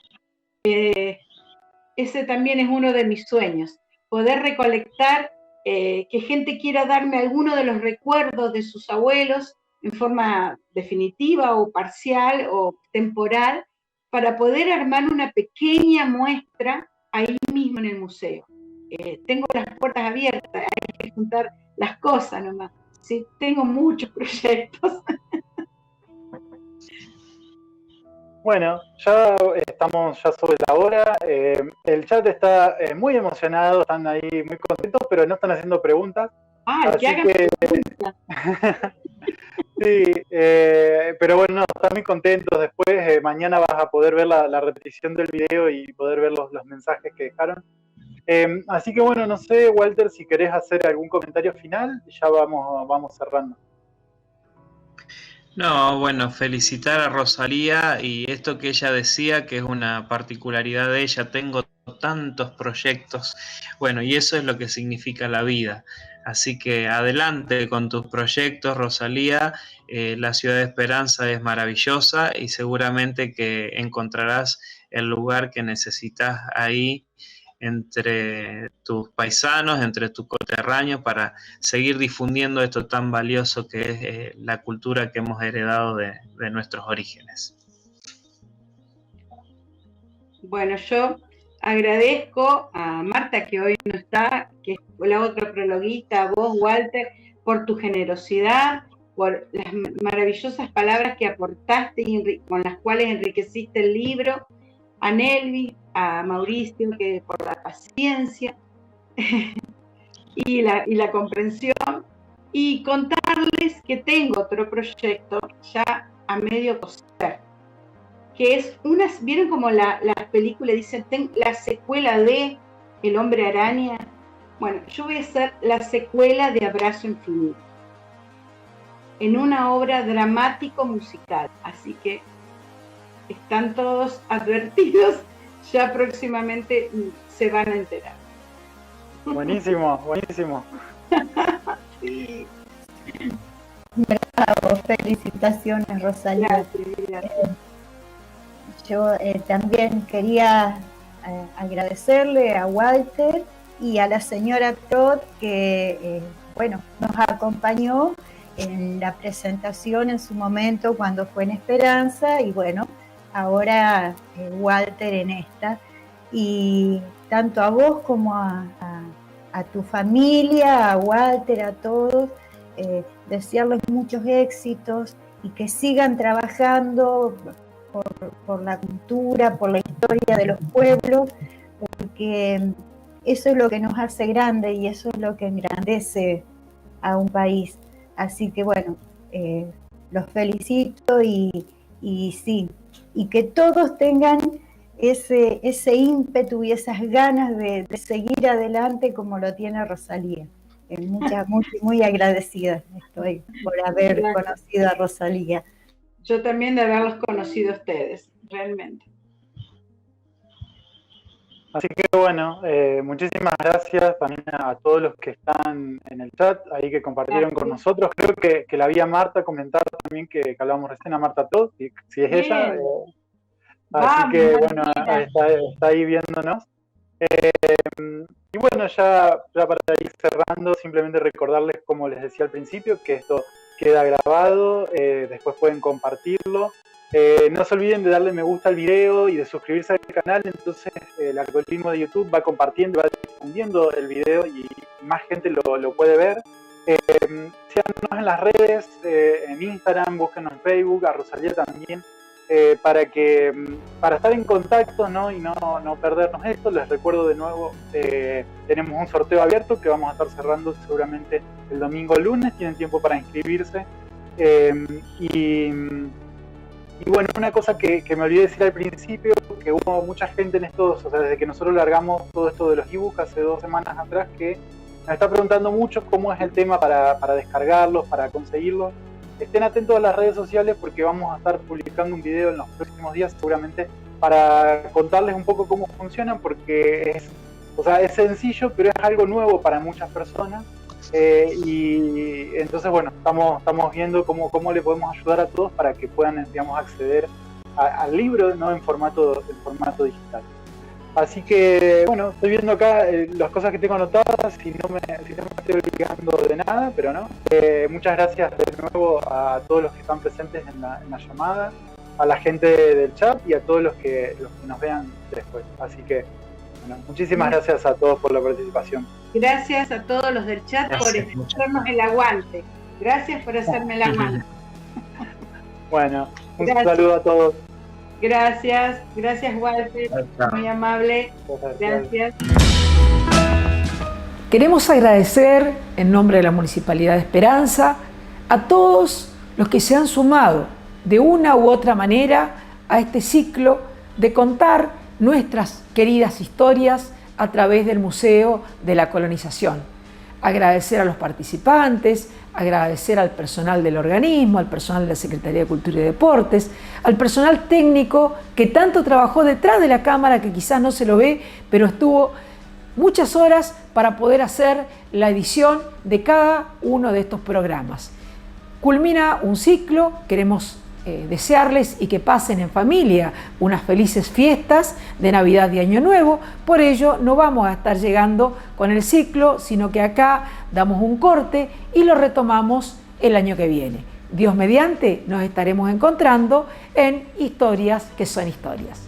Ese también es uno de mis sueños, poder recolectar, que gente quiera darme alguno de los recuerdos de sus abuelos en forma definitiva o parcial o temporal, para poder armar una pequeña muestra ahí mismo en el museo. Tengo las puertas abiertas, hay que juntar las cosas nomás. Sí, tengo muchos proyectos.
Bueno, ya estamos sobre la hora. El chat está muy emocionado, están ahí muy contentos, pero no están haciendo preguntas.
Que hagan preguntas.
Sí, pero bueno, están muy contentos. Después, mañana vas a poder ver la repetición del video y poder ver los mensajes que dejaron. Así que bueno, no sé, Walter, si querés hacer algún comentario final, ya vamos cerrando.
No, bueno, felicitar a Rosalía y esto que ella decía, que es una particularidad de ella, tengo tantos proyectos, bueno, y eso es lo que significa la vida. Así que adelante con tus proyectos, Rosalía, la ciudad de Esperanza es maravillosa y seguramente que encontrarás el lugar que necesitas ahí entre tus paisanos, entre tus coterráneos, para seguir difundiendo esto tan valioso que es la cultura que hemos heredado de nuestros orígenes.
Bueno, yo agradezco a Marta, que hoy no está, que es la otra prologuista, a vos, Walter, por tu generosidad, por las maravillosas palabras que aportaste y con las cuales enriqueciste el libro, a Nelvi, a Mauricio, que por la paciencia y la comprensión, y contarles que tengo otro proyecto ya a medio coser, que es ¿vieron como las películas dicen la secuela de El Hombre Araña? Bueno, yo voy a hacer la secuela de Abrazo Infinito, en una obra dramático-musical, así que están todos advertidos, ya próximamente se van a enterar.
Buenísimo, buenísimo.
Sí.
Bravo, felicitaciones, Rosalía.
Gracias.
Yo también quería agradecerle a Walter y a la señora Todd que bueno, nos acompañó en la presentación en su momento cuando fue en Esperanza, y bueno, ahora Walter en esta. Y tanto a vos como a tu familia, a Walter, a todos, desearles muchos éxitos y que sigan trabajando por la cultura, por la historia de los pueblos, porque eso es lo que nos hace grande y eso es lo que engrandece a un país. Así que bueno, los felicito y sí, y que todos tengan ese ímpetu y esas ganas de seguir adelante como lo tiene Rosalía. Muy agradecida estoy por haber conocido a Rosalía.
Yo también de haberlos conocido a ustedes, realmente.
Así que bueno, muchísimas gracias también a todos los que están en el chat, ahí que compartieron con nosotros. Creo que la vi a Marta comentar también que hablábamos recién, a Marta Todd, si es ella. Así que bueno, está ahí viéndonos. Y bueno, ya para ir cerrando, simplemente recordarles, como les decía al principio, que esto queda grabado, después pueden compartirlo. No se olviden de darle me gusta al video y de suscribirse al canal, entonces el algoritmo de YouTube va compartiendo, va difundiendo el video y más gente lo puede ver. Síganos en las redes, en Instagram, búsquenos en Facebook, a Rosalía también, para estar en contacto, ¿no? Y no perdernos esto. Les recuerdo de nuevo, tenemos un sorteo abierto que vamos a estar cerrando seguramente el domingo o lunes, tienen tiempo para inscribirse. Y bueno, una cosa que me olvidé decir al principio, que hubo mucha gente en estos, o sea, desde que nosotros largamos todo esto de los ebooks hace 2 semanas atrás, que nos está preguntando mucho cómo es el tema para descargarlos, para conseguirlos. Estén atentos a las redes sociales porque vamos a estar publicando un video en los próximos días seguramente para contarles un poco cómo funcionan, porque es sencillo, pero es algo nuevo para muchas personas. Y entonces bueno, estamos viendo cómo le podemos ayudar a todos para que puedan, digamos, acceder al libro, ¿no? en formato digital. Así que bueno, estoy viendo acá las cosas que tengo anotadas, si no me estoy olvidando de nada, pero no. Muchas gracias de nuevo a todos los que están presentes en la llamada, a la gente del chat y a todos los que nos vean después. Así que bueno, muchísimas gracias a todos por la participación.
Gracias a todos los del chat por hacernos el aguante. Gracias por hacerme el aguante.
Bueno, un saludo a todos.
Gracias Walter, muy amable. Gracias.
Queremos agradecer en nombre de la Municipalidad de Esperanza a todos los que se han sumado de una u otra manera a este ciclo de contar nuestras queridas historias a través del Museo de la Colonización. Agradecer a los participantes, agradecer al personal del organismo, al personal de la Secretaría de Cultura y Deportes, al personal técnico que tanto trabajó detrás de la cámara, que quizás no se lo ve, pero estuvo muchas horas para poder hacer la edición de cada uno de estos programas. Culmina un ciclo, queremos desearles y que pasen en familia unas felices fiestas de Navidad y Año Nuevo. Por ello no vamos a estar llegando con el ciclo, sino que acá damos un corte y lo retomamos el año que viene. Dios mediante, nos estaremos encontrando en Historias que son historias.